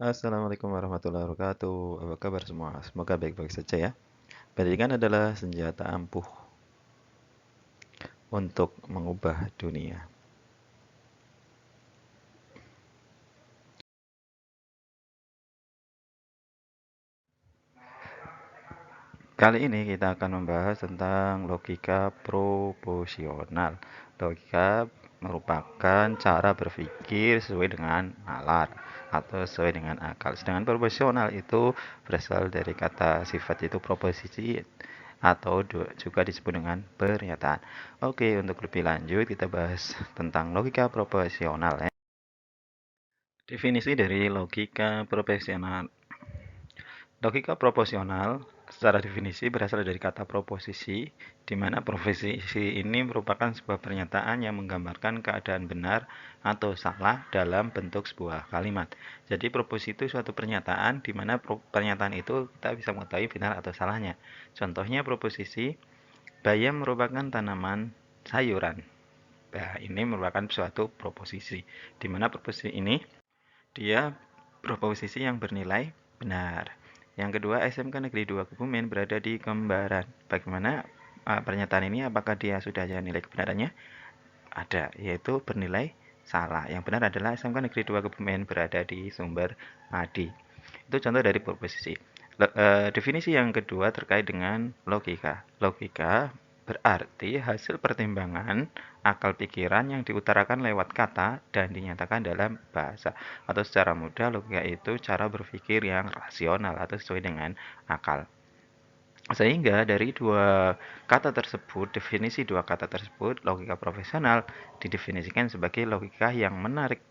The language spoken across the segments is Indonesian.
Assalamualaikum warahmatullahi wabarakatuh. Apa kabar semua? Semoga baik-baik saja ya. Pendidikan adalah senjata ampuh untuk mengubah dunia. Kali ini kita akan membahas tentang logika proporsional. Logika merupakan cara berpikir sesuai dengan nalar atau sesuai dengan akal. Sedangkan proporsional itu berasal dari kata sifat itu proposisi atau juga disebut dengan pernyataan. Oke, untuk lebih lanjut kita bahas tentang logika proporsional ya. Definisi dari logika proporsional. Logika proporsional secara definisi berasal dari kata proposisi, di mana proposisi ini merupakan sebuah pernyataan yang menggambarkan keadaan benar atau salah dalam bentuk sebuah kalimat. Jadi proposisi itu suatu pernyataan di mana pernyataan itu kita bisa mengetahui benar atau salahnya. Contohnya proposisi, bayam merupakan tanaman sayuran. Nah, ini merupakan suatu proposisi, di mana proposisi ini dia proposisi yang bernilai benar. Yang kedua, SMK Negeri 2 Kebumen berada di Kembaran. Bagaimana pernyataan ini? Apakah dia sudah ada nilai kebenarannya? Ada, yaitu bernilai salah. Yang benar adalah SMK Negeri 2 Kebumen berada di Sumber Madi. Itu contoh dari proposisi. Definisi yang kedua terkait dengan logika. Logika berarti hasil pertimbangan akal pikiran yang diutarakan lewat kata dan dinyatakan dalam bahasa. Atau secara mudah, logika itu cara berpikir yang rasional atau sesuai dengan akal. Sehingga dari definisi dua kata tersebut, logika profesional didefinisikan sebagai logika yang menarik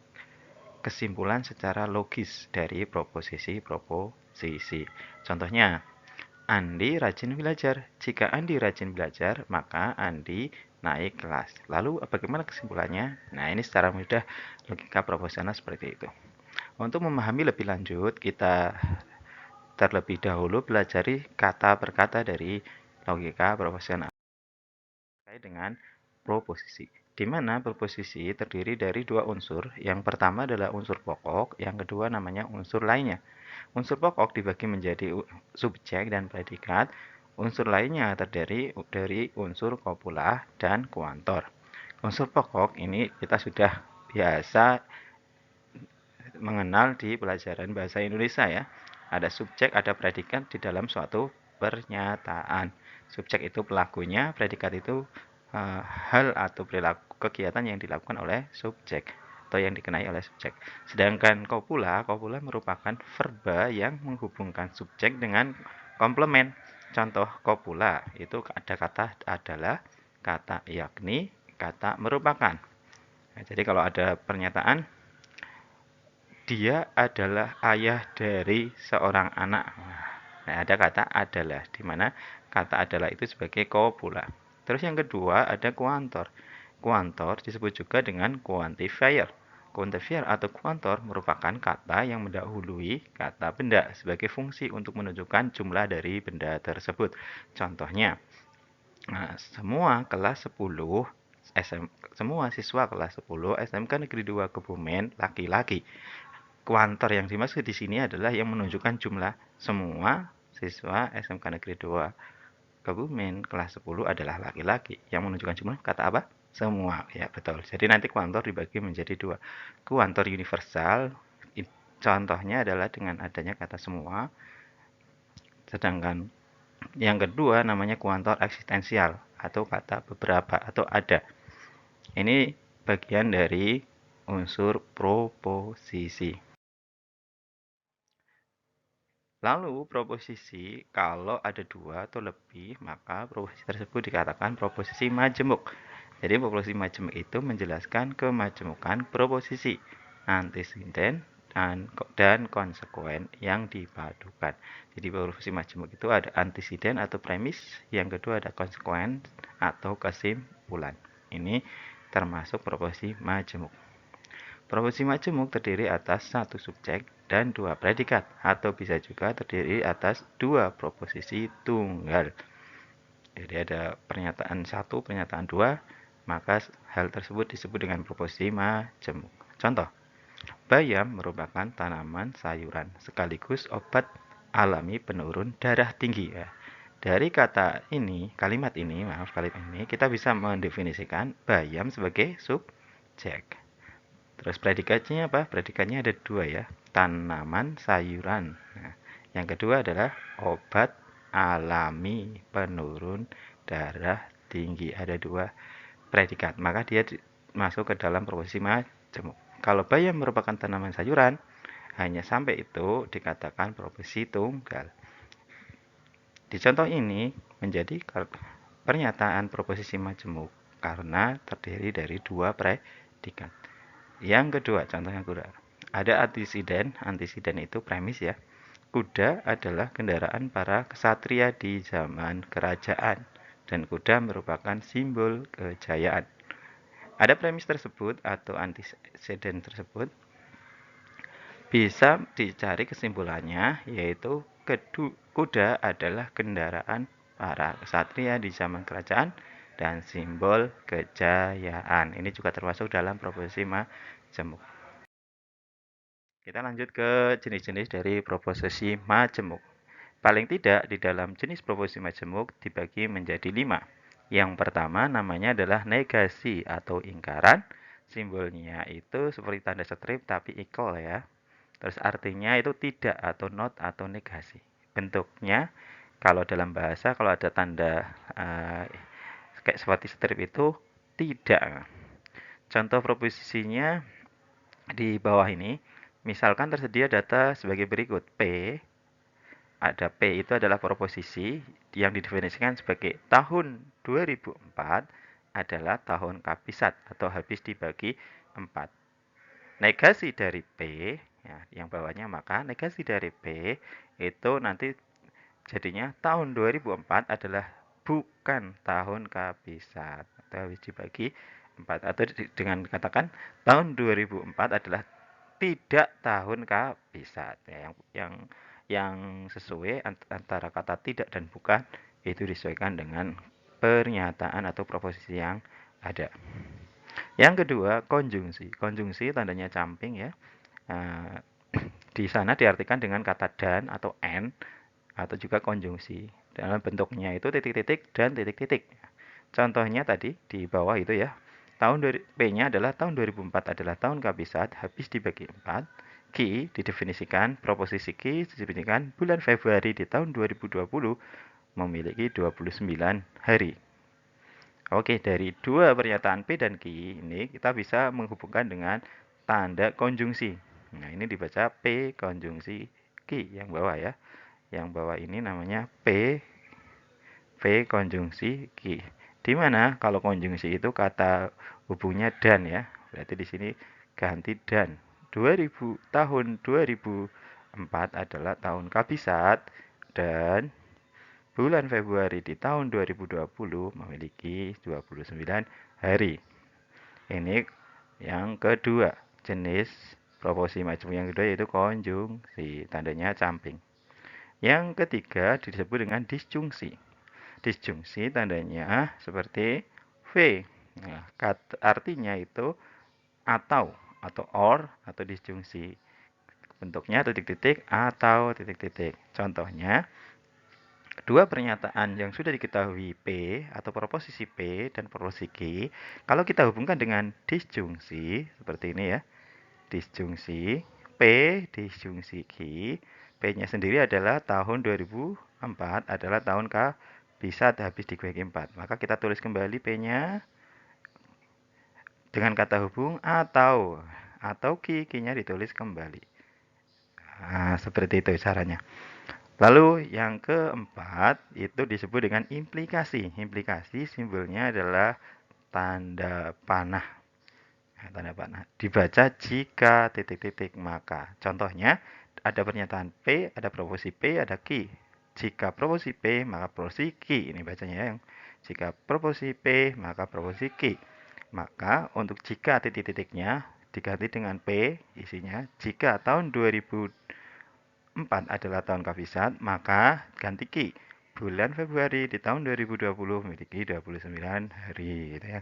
kesimpulan secara logis dari proposisi. Contohnya, Andi rajin belajar. Jika Andi rajin belajar, maka Andi naik kelas. Lalu bagaimana kesimpulannya? Nah, ini secara mudah logika proporsional seperti itu. Untuk memahami lebih lanjut, kita terlebih dahulu pelajari kata per kata dari logika proporsional terkait dengan proposisi. Di mana proposisi terdiri dari dua unsur. Yang pertama adalah unsur pokok, yang kedua namanya unsur lainnya. Unsur pokok dibagi menjadi subjek dan predikat. Unsur lainnya terdiri dari unsur kopula dan kuantor. Unsur pokok ini kita sudah biasa mengenal di pelajaran bahasa Indonesia ya. Ada subjek, ada predikat di dalam suatu pernyataan. Subjek itu pelakunya, predikat itu hal atau perilaku kegiatan yang dilakukan oleh subjek atau yang dikenai oleh subjek. Sedangkan kopula merupakan verba yang menghubungkan subjek dengan komplement. Contoh kopula itu ada kata adalah, kata yakni, kata merupakan. Nah, jadi kalau ada pernyataan dia adalah ayah dari seorang anak. Nah, ada kata adalah, di mana kata adalah itu sebagai kopula. Terus yang kedua ada kuantor. Kuantor disebut juga dengan quantifier. Quantifier atau kuantor merupakan kata yang mendahului kata benda sebagai fungsi untuk menunjukkan jumlah dari benda tersebut. Contohnya, semua kelas 10 semua siswa kelas 10 SMK Negeri 2 Kebumen laki-laki. Kuantor yang dimaksud di sini adalah yang menunjukkan jumlah semua siswa SMK Negeri 2 Kebumen kelas 10 adalah laki-laki. Yang menunjukkan jumlah kata apa? Semua. Ya, betul. Jadi nanti kuantor dibagi menjadi dua. Kuantor universal, contohnya adalah dengan adanya kata semua. Sedangkan yang kedua namanya kuantor eksistensial atau kata beberapa atau ada. Ini bagian dari unsur proposisi. Lalu proposisi kalau ada dua atau lebih, maka proposisi tersebut dikatakan proposisi majemuk. Jadi proposisi majemuk itu menjelaskan kemajemukan proposisi, anteseden dan konsekuen yang dipadukan. Jadi proposisi majemuk itu ada anteseden atau premis, yang kedua ada konsekuen atau kesimpulan. Ini termasuk proposisi majemuk. Proposisi majemuk terdiri atas satu subjek dan dua predikat, atau bisa juga terdiri atas dua proposisi tunggal. Jadi ada pernyataan satu, pernyataan dua, maka hal tersebut disebut dengan proposisi majemuk. Contoh, bayam merupakan tanaman sayuran sekaligus obat alami penurun darah tinggi. Ya. Dari kalimat ini, kita bisa mendefinisikan bayam sebagai subjek. Terus predikatnya apa? Predikatnya ada dua ya, tanaman sayuran. Nah, yang kedua adalah obat alami penurun darah tinggi. Ada dua predikat, maka dia masuk ke dalam proposisi majemuk. Kalau bayam merupakan tanaman sayuran, hanya sampai itu dikatakan proposisi tunggal. Di contoh ini menjadi pernyataan proposisi majemuk karena terdiri dari dua predikat. Yang kedua, contoh yang kedua, ada antisiden. Antisiden itu premis ya. Kuda adalah kendaraan para kesatria di zaman kerajaan dan kuda merupakan simbol kejayaan. Ada premis tersebut atau antiseden tersebut bisa dicari kesimpulannya, yaitu kuda adalah kendaraan para kesatria di zaman kerajaan dan simbol kejayaan. Ini juga termasuk dalam proposisi majemuk. Kita lanjut ke jenis-jenis dari proposisi majemuk. Paling tidak di dalam jenis proposisi majemuk dibagi menjadi 5. Yang pertama namanya adalah negasi atau ingkaran. Simbolnya itu seperti tanda strip tapi equal ya. Terus artinya itu tidak atau not atau negasi. Bentuknya kalau dalam bahasa kalau ada tanda kayak seperti strip itu tidak. Contoh proposisinya di bawah ini. Misalkan tersedia data sebagai berikut. P itu adalah proposisi yang didefinisikan sebagai tahun 2004 adalah tahun kabisat atau habis dibagi 4. Negasi dari P, ya, yang bawahnya maka negasi dari P itu nanti jadinya tahun 2004 adalah bukan tahun kabisat atau habis dibagi 4. Atau dengan katakan tahun 2004 adalah tidak tahun kabisat. Ya, yang sesuai antara kata tidak dan bukan itu disesuaikan dengan pernyataan atau proposisi yang ada. Yang kedua, konjungsi. Konjungsi tandanya camping ya. Di sana diartikan dengan kata dan atau and atau juga konjungsi. Dalam bentuknya itu titik-titik dan titik-titik. Contohnya tadi di bawah itu ya. P-nya adalah tahun 2004 adalah tahun kabisat habis dibagi 4. Q didefinisikan, proposisi Q didefinisikan bulan Februari di tahun 2020 memiliki 29 hari. Oke, dari dua pernyataan P dan Q ini kita bisa menghubungkan dengan tanda konjungsi. Nah, ini dibaca P konjungsi Q yang bawah ya. Yang bawah ini namanya P konjungsi Q. Di mana kalau konjungsi itu kata hubungnya dan ya. Berarti di sini ganti dan. Tahun 2004 adalah tahun kabisat dan bulan Februari di tahun 2020 memiliki 29 hari. Ini yang kedua, jenis proposisi majemuk yang kedua yaitu konjungsi, tandanya camping. Yang ketiga disebut dengan disjungsi. Disjungsi tandanya seperti V. Nah, artinya itu atau or atau disjungsi. Bentuknya titik-titik atau titik-titik. Contohnya, dua pernyataan yang sudah diketahui P atau proposisi P dan proposisi Q, kalau kita hubungkan dengan disjungsi, seperti ini ya. Disjungsi P, disjungsi Q. P-nya sendiri adalah tahun 2004 adalah tahun kabisat habis dibagi 4. Maka kita tulis kembali P-nya dengan kata hubung atau Q-nya ditulis kembali. Nah, seperti itu caranya. Lalu yang keempat itu disebut dengan implikasi. Implikasi simbolnya adalah tanda panah. Nah, tanda panah. Dibaca jika titik-titik maka. Contohnya ada pernyataan P, ada proposisi P, ada Q. Jika proposisi P maka proposisi Q. Ini bacanya yang jika proposisi P maka proposisi Q. Maka untuk jika titik-titiknya diganti dengan P, isinya jika tahun 2004 adalah tahun kabisat, maka ganti Q. bulan Februari di tahun 2020 memiliki 29 hari gitu ya.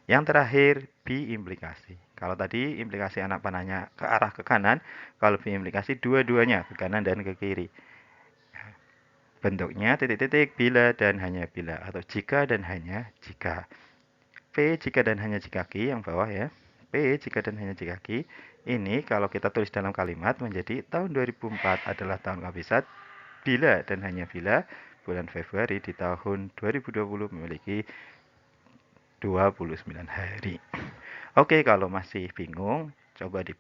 Yang terakhir biimplikasi. Kalau tadi implikasi anak panahnya ke arah ke kanan, kalau biimplikasi dua-duanya ke kanan dan ke kiri. Bentuknya titik-titik bila dan hanya bila atau jika dan hanya jika. P jika dan hanya jika Q yang bawah ya. P jika dan hanya jika Q. Ini kalau kita tulis dalam kalimat menjadi tahun 2004 adalah tahun kabisat bila dan hanya bila bulan Februari di tahun 2020 memiliki 29 hari. Oke, kalau masih bingung, coba di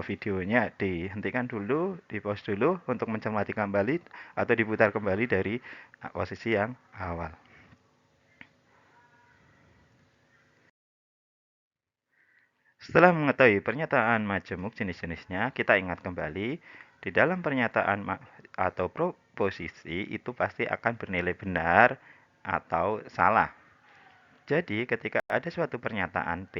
videonya dihentikan dulu, di pause dulu untuk mencermati kembali atau diputar kembali dari posisi yang awal. Setelah mengetahui pernyataan majemuk jenis-jenisnya, kita ingat kembali di dalam pernyataan atau proposisi itu pasti akan bernilai benar atau salah. Jadi, ketika ada suatu pernyataan P,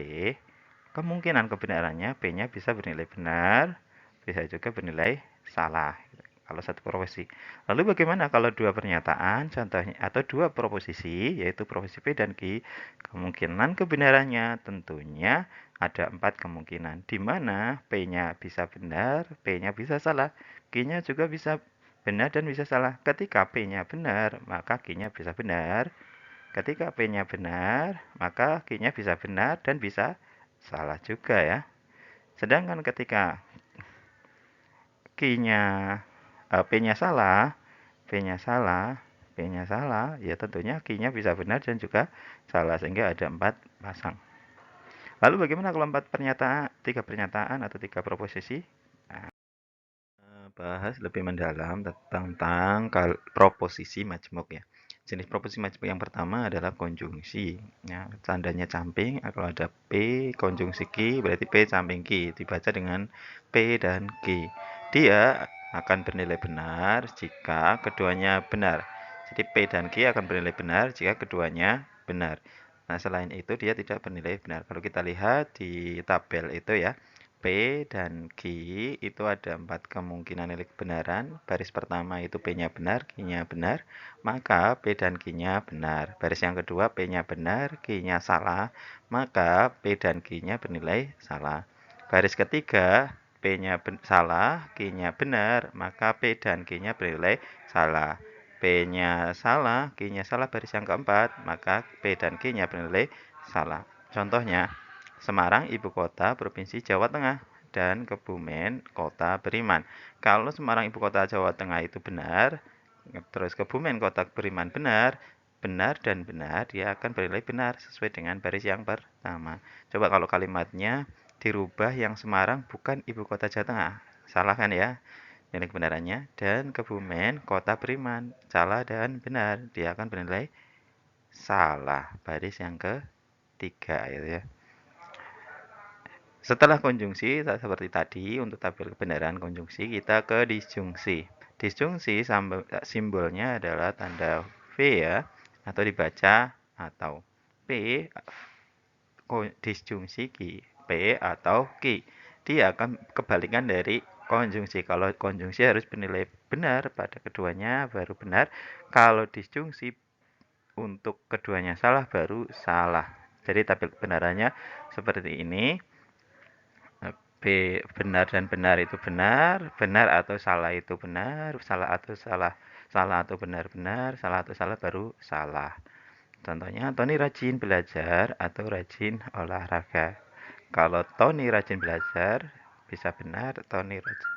kemungkinan kebenarannya P-nya bisa bernilai benar, bisa juga bernilai salah. Kalau satu proposisi. Lalu bagaimana kalau dua pernyataan, contohnya atau dua proposisi, yaitu proposisi P dan Q, kemungkinan kebenarannya tentunya ada 4 kemungkinan, di mana P-nya bisa benar, P-nya bisa salah, Q-nya juga bisa benar dan bisa salah. Ketika P-nya benar, maka Q-nya bisa benar. Ketika P-nya benar, maka Q-nya bisa benar dan bisa salah juga ya. Sedangkan ketika Q-nya P-nya salah, P-nya salah, P-nya salah, ya tentunya Q-nya bisa benar dan juga salah, sehingga ada 4 pasang. Lalu bagaimana kalau 4 pernyataan, 3 pernyataan atau 3 proposisi? Nah, bahas lebih mendalam tentang proposisi majemuk ya. Jenis proposisi majemuk yang pertama adalah konjungsi. Ya, tandanya samping, kalau ada P konjungsi Q berarti P samping Q, dibaca dengan P dan Q. Dia akan bernilai benar jika keduanya benar. Jadi P dan Q akan bernilai benar jika keduanya benar. Nah, selain itu dia tidak bernilai benar. Kalau kita lihat di tabel itu ya, P dan Q itu ada 4 kemungkinan nilai kebenaran. Baris pertama itu P-nya benar, Q-nya benar, maka P dan Q-nya benar. Baris yang kedua P-nya benar, Q-nya salah, maka P dan Q-nya bernilai salah. Baris ketiga P-nya salah, Q-nya benar, maka P dan Q-nya bernilai salah. P-nya salah, Q-nya salah baris yang keempat, maka P dan Q-nya bernilai salah. Contohnya, Semarang ibu kota Provinsi Jawa Tengah dan Kebumen kota Beriman. Kalau Semarang ibu kota Jawa Tengah itu benar, terus Kebumen kota Beriman benar, benar dan benar, dia akan bernilai benar sesuai dengan baris yang pertama. Coba kalau kalimatnya dirubah yang Semarang bukan ibu kota Jawa Tengah, salah kan ya? Nilai kebenarannya, dan Kebumen kota Beriman, salah dan benar, dia akan bernilai salah, baris yang ketiga gitu ya. Setelah konjungsi seperti tadi, untuk tabel kebenaran konjungsi kita ke disjungsi. Disjungsi simbolnya adalah tanda V ya, atau dibaca atau P disjungsi Q, P atau Q. Dia akan kebalikan dari konjungsi. Kalau konjungsi harus bernilai benar pada keduanya baru benar. Kalau disjungsi untuk keduanya salah baru salah. Jadi tabel kebenarannya seperti ini. B benar dan benar itu benar, benar atau salah itu benar, salah atau salah, salah atau benar-benar, salah atau salah baru salah. Contohnya Tony rajin belajar atau rajin olahraga. Kalau Tony rajin belajar bisa benar, Tony rajin.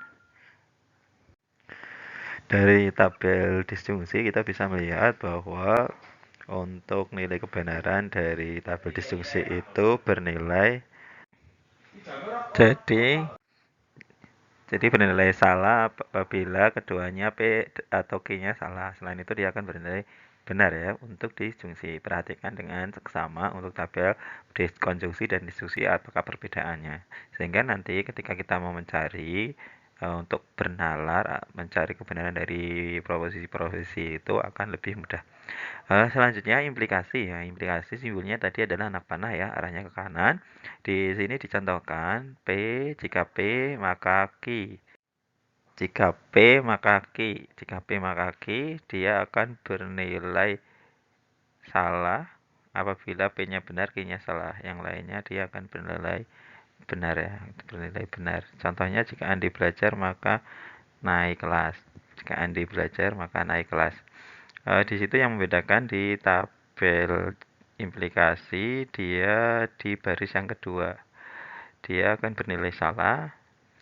Dari tabel disjungsi kita bisa melihat bahwa untuk nilai kebenaran dari tabel disjungsi itu bernilai jadi bernilai salah apabila keduanya P atau Q-nya salah. Selain itu dia akan bernilai benar ya untuk disjungsi. Perhatikan dengan seksama untuk tabel diskonjungsi dan disjungsi apakah perbedaannya. Sehingga nanti ketika kita mau mencari untuk bernalar, mencari kebenaran dari proposisi-proposisi itu akan lebih mudah. Selanjutnya implikasi ya. Implikasi simbolnya tadi adalah anak panah ya, arahnya ke kanan. Di sini dicontohkan P, jika P maka Q. Jika P maka Q. Jika P maka Q, dia akan bernilai salah. Apabila P-nya benar, Q-nya salah. Yang lainnya dia akan bernilai benar ya, bernilai benar. Contohnya jika Andi belajar maka naik kelas. Jika Andi belajar maka naik kelas. Di situ yang membedakan di tabel implikasi dia di baris yang kedua. Dia akan bernilai salah.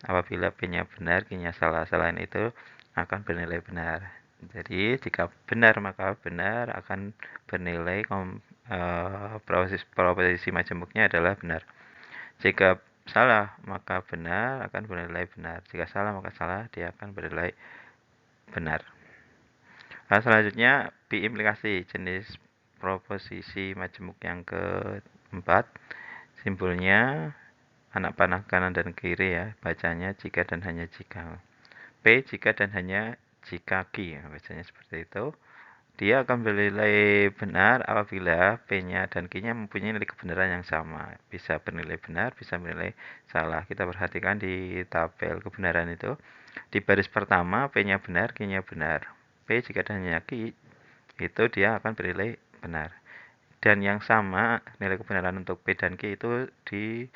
Apabila P-nya benar, Q-nya salah. Selain itu akan bernilai benar. Jadi jika benar maka benar akan bernilai proposisi majemuknya adalah benar. Jika salah maka benar akan bernilai benar. Jika salah maka salah, dia akan bernilai benar. Nah, selanjutnya biimplikasi jenis proposisi majemuk yang keempat. Simbolnya anak panah kanan dan kiri ya. Bacanya jika dan hanya jika. P jika dan hanya jika Q. Bacanya seperti itu. Dia akan bernilai benar apabila P-nya dan Q-nya mempunyai nilai kebenaran yang sama. Bisa bernilai benar, bisa bernilai salah. Kita perhatikan di tabel kebenaran itu. Di baris pertama, P-nya benar, Q-nya benar. P jika dan hanya Q, itu dia akan bernilai benar. Dan yang sama, nilai kebenaran untuk P dan Q itu di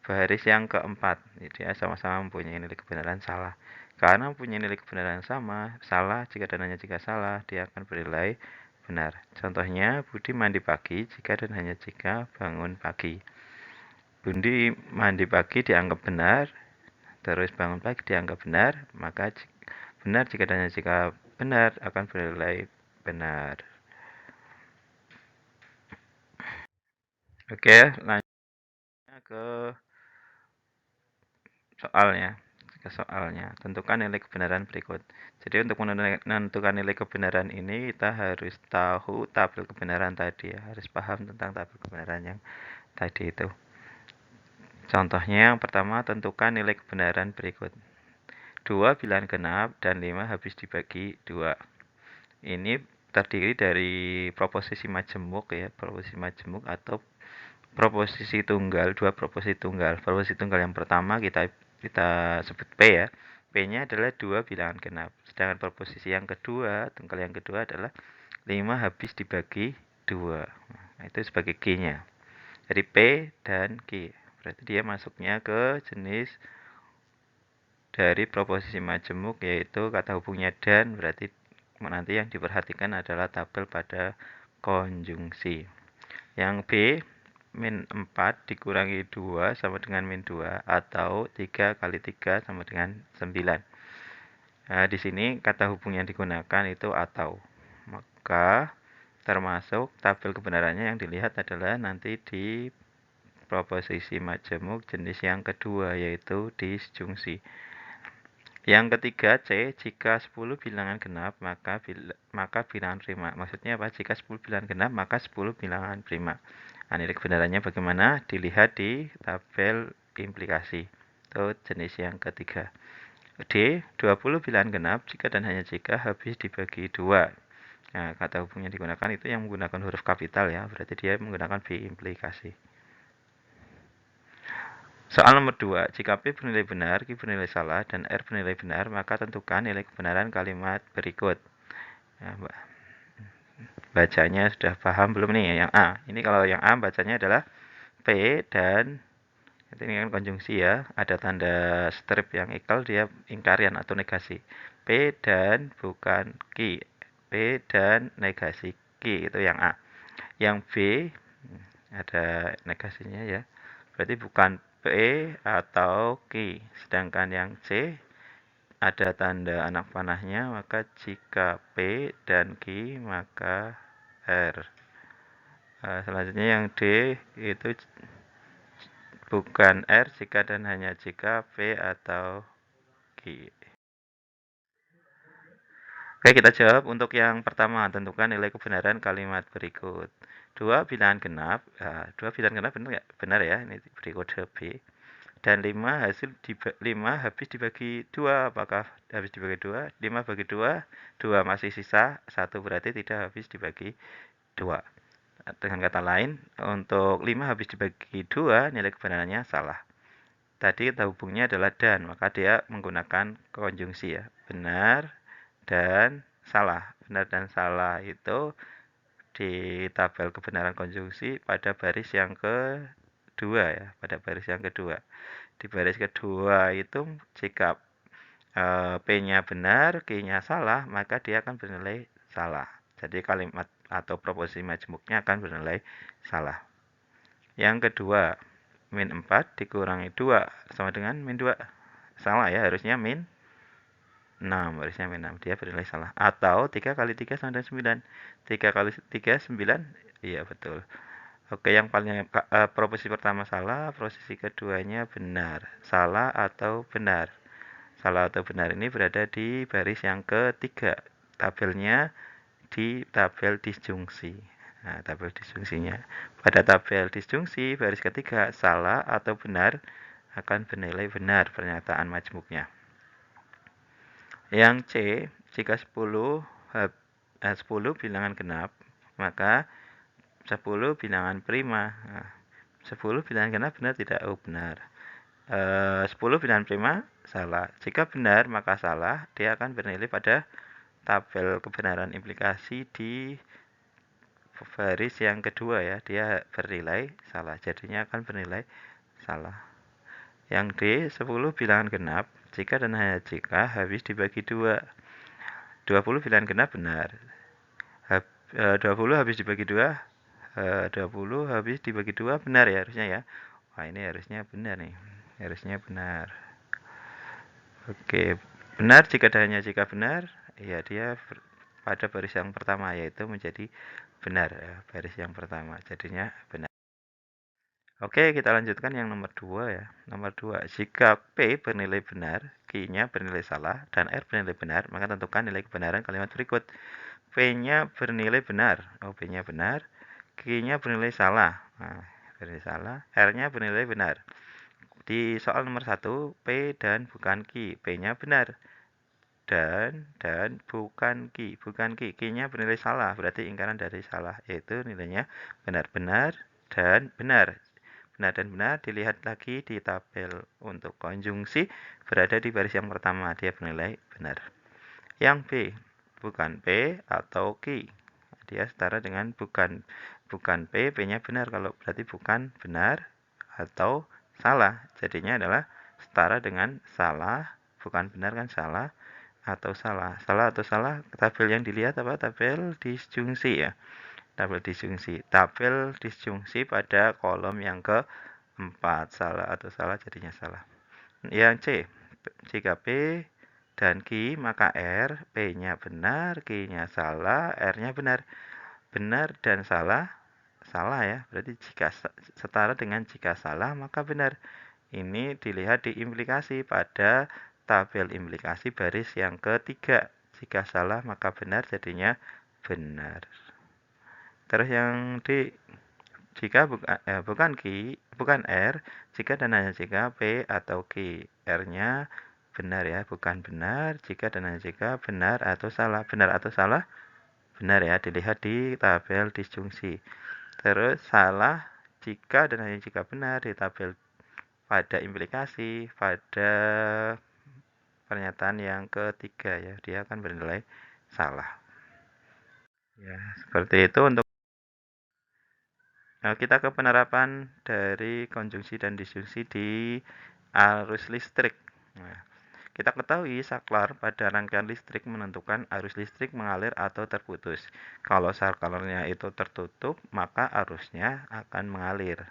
baris yang keempat. Dia sama-sama mempunyai nilai kebenaran salah. Karena mempunyai nilai kebenaran sama, salah jika dan hanya jika salah, dia akan bernilai benar. Contohnya, Budi mandi pagi jika dan hanya jika bangun pagi. Budi mandi pagi dianggap benar, terus bangun pagi dianggap benar, maka benar jika dan hanya jika benar akan bernilai benar. Oke, lanjutnya ke soalnya. Tentukan nilai kebenaran berikut. Jadi untuk menentukan nilai kebenaran ini kita harus tahu tabel kebenaran tadi ya, harus paham tentang tabel kebenaran yang tadi itu. Contohnya yang pertama, tentukan nilai kebenaran berikut. 2 bilangan genap dan 5 habis dibagi 2. Ini terdiri dari proposisi majemuk ya, proposisi majemuk atau proposisi tunggal, dua proposisi tunggal. Proposisi tunggal yang pertama kita sebut P ya. P-nya adalah 2 bilangan genap. Sedangkan proposisi yang kedua, tunggal yang kedua adalah 5 habis dibagi 2. Nah, itu sebagai Q-nya. Jadi P dan Q. Berarti dia masuknya ke jenis dari proposisi majemuk, yaitu kata hubungnya dan. Berarti nanti yang diperhatikan adalah tabel pada konjungsi. Yang B, min 4 dikurangi 2 sama dengan min 2 atau 3 kali 3 sama dengan 9. Nah, di sini kata hubung yang digunakan itu atau. Maka termasuk tabel kebenarannya yang dilihat adalah nanti di proposisi majemuk jenis yang kedua, yaitu disjungsi. Yang ketiga C, jika 10 bilangan genap maka bilangan prima. Maksudnya apa? Jika 10 bilangan genap maka 10 bilangan prima. Nah, nilai kebenarannya bagaimana? Dilihat di tabel implikasi. Itu jenis yang ketiga. D, 20 bilangan genap jika dan hanya jika habis dibagi 2. Nah, kata hubung yang digunakan itu yang menggunakan huruf kapital ya. Berarti dia menggunakan B implikasi. Soal nomor 2, jika P bernilai benar, Q bernilai salah, dan R bernilai benar, maka tentukan nilai kebenaran kalimat berikut. Nah, bacanya sudah paham belum nih? Yang A, ini kalau yang A bacanya adalah P dan ini kan konjungsi ya, ada tanda strip yang equal, dia ingkarian atau negasi. P dan bukan Q. P dan negasi Q, itu yang A. Yang B, ada negasinya ya, berarti bukan P atau Q. Sedangkan yang C ada tanda anak panahnya, maka jika P dan Q maka R. Selanjutnya yang D itu bukan R jika dan hanya jika P atau Q. Oke, kita jawab untuk yang pertama, tentukan nilai kebenaran kalimat berikut. 2 bilangan genap, 2 bilangan genap benar ya, ini berikut B. Dan 5 habis dibagi 2, apakah habis dibagi 2? 5 bagi 2, 2 masih sisa, 1 berarti tidak habis dibagi 2. Dengan kata lain, untuk 5 habis dibagi 2, nilai kebenarannya salah. tadi kita hubungnya adalah dan, maka dia menggunakan konjungsi ya. Benar dan salah. Benar dan salah itu di tabel kebenaran konjungsi pada baris yang kedua ya, pada baris yang kedua. Di baris kedua itu jika P-nya benar, Q-nya salah, maka dia akan bernilai salah. Jadi kalimat atau proposisi majmuknya akan bernilai salah. Yang kedua, min 4 dikurangi 2 sama dengan min 2. Salah ya, harusnya min 6. Harusnya min 6. Dia bernilai salah. Atau 3 kali 3 sama dengan 9. 3 kali 3, 9. Iya, betul. Oke, yang paling proposisi pertama salah, proposisi keduanya benar. Salah atau benar. Salah atau benar ini berada di baris yang ketiga. Tabelnya di tabel disjungsi. Nah, tabel disjungsinya. Pada tabel disjungsi baris ketiga, salah atau benar akan bernilai benar pernyataan majmuknya. Yang C, jika 10 bilangan genap, maka 10 bilangan prima. Nah, 10 bilangan genap benar tidak? Oh, benar. 10 bilangan prima salah. Jika benar maka salah, dia akan bernilai pada tabel kebenaran implikasi di baris yang kedua ya, dia bernilai salah, jadinya akan bernilai salah. Yang D, 10 bilangan genap, jika dan hanya jika habis dibagi 2. 20 bilangan genap benar. 20 habis dibagi 2, 20 habis dibagi 2 benar ya harusnya ya. Wah, ini harusnya benar nih. Harusnya benar. Oke, benar jika dan hanya jika benar, ya dia pada baris yang pertama yaitu menjadi benar ya, baris yang pertama jadinya benar. Oke, kita lanjutkan yang nomor 2 ya. Nomor 2, jika P bernilai benar, Q-nya bernilai salah, dan R bernilai benar, maka tentukan nilai kebenaran kalimat berikut. P-nya bernilai benar, oh P-nya benar, Q-nya bernilai salah, nah, bernilai salah, R-nya bernilai benar. Di soal nomor 1, P dan bukan Q, P-nya benar. Dan bukan Q, Q-nya bernilai salah, berarti ingkaran dari salah, yaitu nilainya benar-benar dan benar. Benar dan benar dilihat lagi di tabel untuk konjungsi, berada di baris yang pertama, dia bernilai benar. Yang B, bukan P atau Q, dia setara dengan bukan P, P-nya benar, kalau berarti bukan benar atau salah, jadinya adalah setara dengan salah, bukan benar kan salah, atau salah. Salah atau salah, tabel yang dilihat apa? Tabel disjungsi ya. Tabel disjungsi. Tabel disjungsi pada kolom yang keempat. Salah atau salah jadinya salah. Yang C, jika P dan Q maka R, P-nya benar, Q-nya salah, R-nya benar. Benar dan salah, salah ya. Berarti jika setara dengan jika salah maka benar. Ini dilihat di implikasi pada tabel implikasi baris yang ketiga. Jika salah maka benar, jadinya benar. Terus yang D, jika bukan Q, bukan R, jika dan hanya jika P atau Q, R-nya benar ya, bukan benar, jika dan hanya jika benar atau salah. Benar atau salah? Benar ya, dilihat di tabel disjungsi. Terus salah jika dan hanya jika benar di tabel pada implikasi, pada pernyataan yang ketiga ya, dia akan bernilai salah. Ya, seperti itu untuk kita ke penerapan dari konjungsi dan disjungsi di arus listrik. Nah, kita ketahui saklar pada rangkaian listrik menentukan arus listrik mengalir atau terputus. Kalau saklarnya itu tertutup, maka arusnya akan mengalir.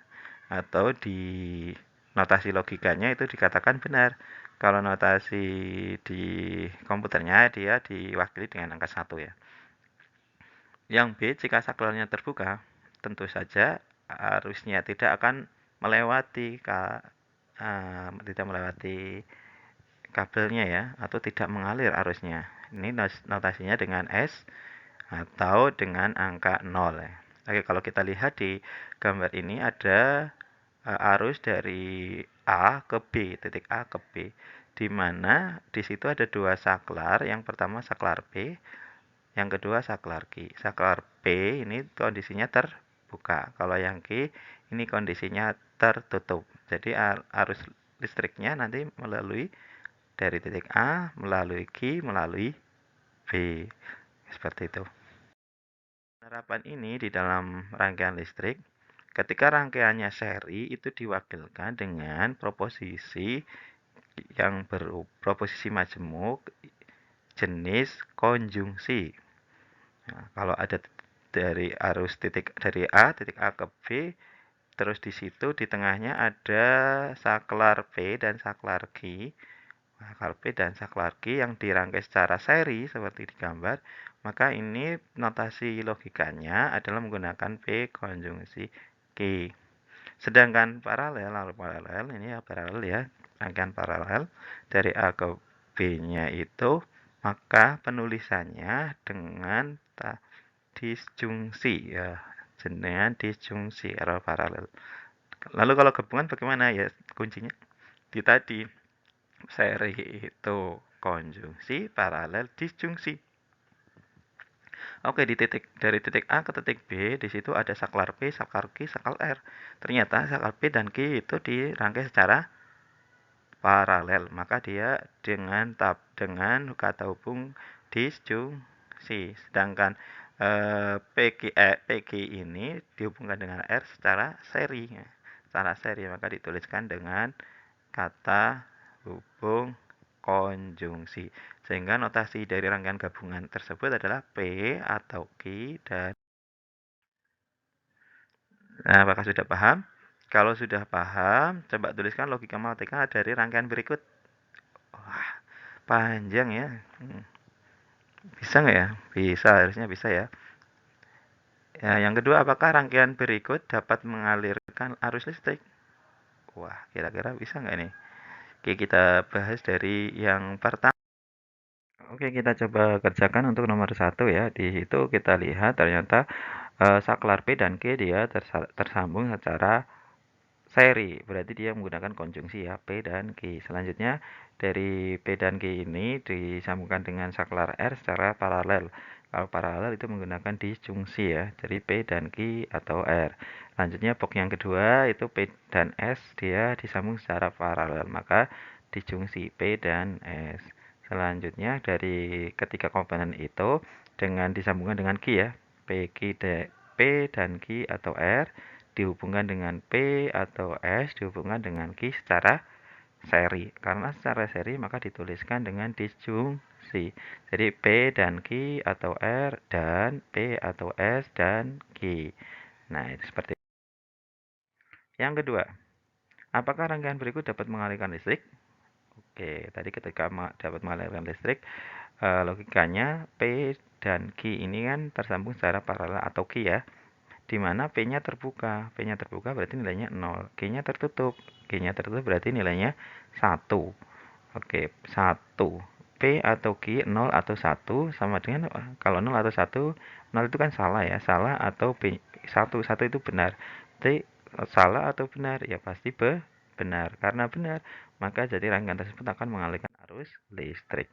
Atau di notasi logikanya itu dikatakan benar. Kalau notasi di komputernya dia diwakili dengan angka 1 ya. Yang B, jika saklarnya terbuka, tentu saja arusnya tidak akan melewati kabelnya ya, atau tidak mengalir arusnya. Ini notasinya dengan S atau dengan angka 0 ya. Oke, kalau kita lihat di gambar ini ada arus dari A ke B, titik A ke B, di mana di situ ada dua saklar. Yang pertama saklar P, yang kedua saklar Q. Saklar P ini kondisinya terbuka. Kalau yang Q ini kondisinya tertutup. Jadi arus listriknya nanti melalui dari titik A melalui Q melalui B. Seperti itu. Penerapan ini di dalam rangkaian listrik, ketika rangkaiannya seri itu diwakilkan dengan proposisi proposisi majemuk jenis konjungsi. Nah, kalau ada dari arus dari titik A ke B, terus di situ di tengahnya ada saklar P dan saklar Q. Saklar P dan saklar Q yang dirangkai secara seri seperti di gambar, maka ini notasi logikanya adalah menggunakan P konjungsi Q. Sedangkan paralel ini ya paralel ya, rangkaian paralel dari A ke B-nya itu, maka penulisannya dengan disjungsi ya, dengan disjungsi kalau paralel. Lalu kalau gabungan bagaimana ya kuncinya? Di tadi seri itu konjungsi, paralel, disjungsi. Oke, dari titik A ke titik B, di situ ada saklar P, saklar Q, saklar R. Ternyata saklar P dan Q itu dirangkai secara paralel, maka dia dengan kata hubung disjungsi. Sedangkan PQ ini dihubungkan dengan R secara seri. Secara seri, maka dituliskan dengan kata hubung konjungsi. Sehingga notasi dari rangkaian gabungan tersebut adalah P atau Q dan Nah, apakah sudah paham? Kalau sudah paham, coba tuliskan logika matematika dari rangkaian berikut. Wah, panjang ya. Bisa nggak ya? Bisa, harusnya bisa ya. Ya, yang kedua, apakah rangkaian berikut dapat mengalirkan arus listrik? Wah, kira-kira bisa nggak nih? Oke, kita bahas dari yang pertama. Oke, kita coba kerjakan untuk nomor 1 ya. Di situ kita lihat ternyata saklar P dan Q dia tersambung secara seri. Berarti dia menggunakan konjungsi ya, P dan Q. Selanjutnya dari P dan Q ini disambungkan dengan saklar R secara paralel. Kalau paralel itu menggunakan disjungsi ya, jadi P dan Q atau R. Lanjutnya box yang kedua itu P dan S dia disambung secara paralel, maka disjungsi P dan S. Selanjutnya dari ketiga komponen itu dengan disambungkan dengan Q ya, P dan Q atau R dihubungkan dengan P atau S dihubungkan dengan Q secara seri. Karena secara seri maka dituliskan dengan disjungsi. Jadi P dan Q atau R dan P atau S dan Q. Nah, itu seperti itu. Yang kedua, apakah rangkaian berikut dapat mengalirkan listrik? Oke, tadi ketika dapat mengalirkan listrik, logikanya P dan Q ini kan tersambung secara paralel atau Q ya. Di mana P-nya terbuka. P-nya terbuka berarti nilainya 0. Q-nya tertutup. Q-nya tertutup berarti nilainya 1. Oke, 1. P atau Q 0 atau 1 sama dengan kalau 0 atau 1, 0 itu kan salah ya. Salah atau P 1 itu benar. Berarti salah atau benar? Ya pasti benar. Karena benar, maka jadi rangkaian tersebut akan mengalirkan arus listrik.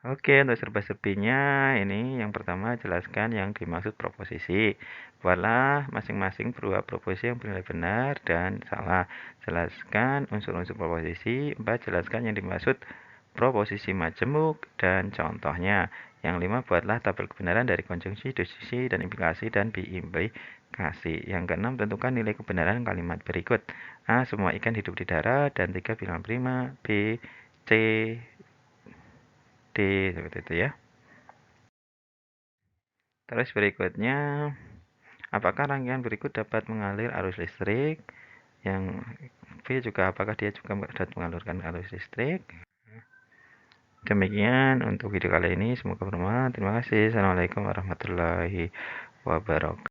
Oke, untuk serba-serbinya ini yang pertama jelaskan yang dimaksud proposisi. Buatlah masing-masing berupa proposisi yang benar dan salah. Jelaskan unsur-unsur proposisi. 4. Jelaskan yang dimaksud proposisi majemuk dan contohnya. Yang 5. Buatlah tabel kebenaran dari konjungsi, disjungsi, dan implikasi dan biimplikasi. Yang ke-6. Tentukan nilai kebenaran kalimat berikut. A. Semua ikan hidup di darat dan 3 bilangan prima. B, C, D seperti itu ya. Terus berikutnya, apakah rangkaian berikut dapat mengalir arus listrik? Yang B juga apakah dia juga dapat mengalirkan arus listrik? Demikian untuk video kali ini, semoga bermanfaat. Terima kasih. Assalamualaikum warahmatullahi wabarakatuh.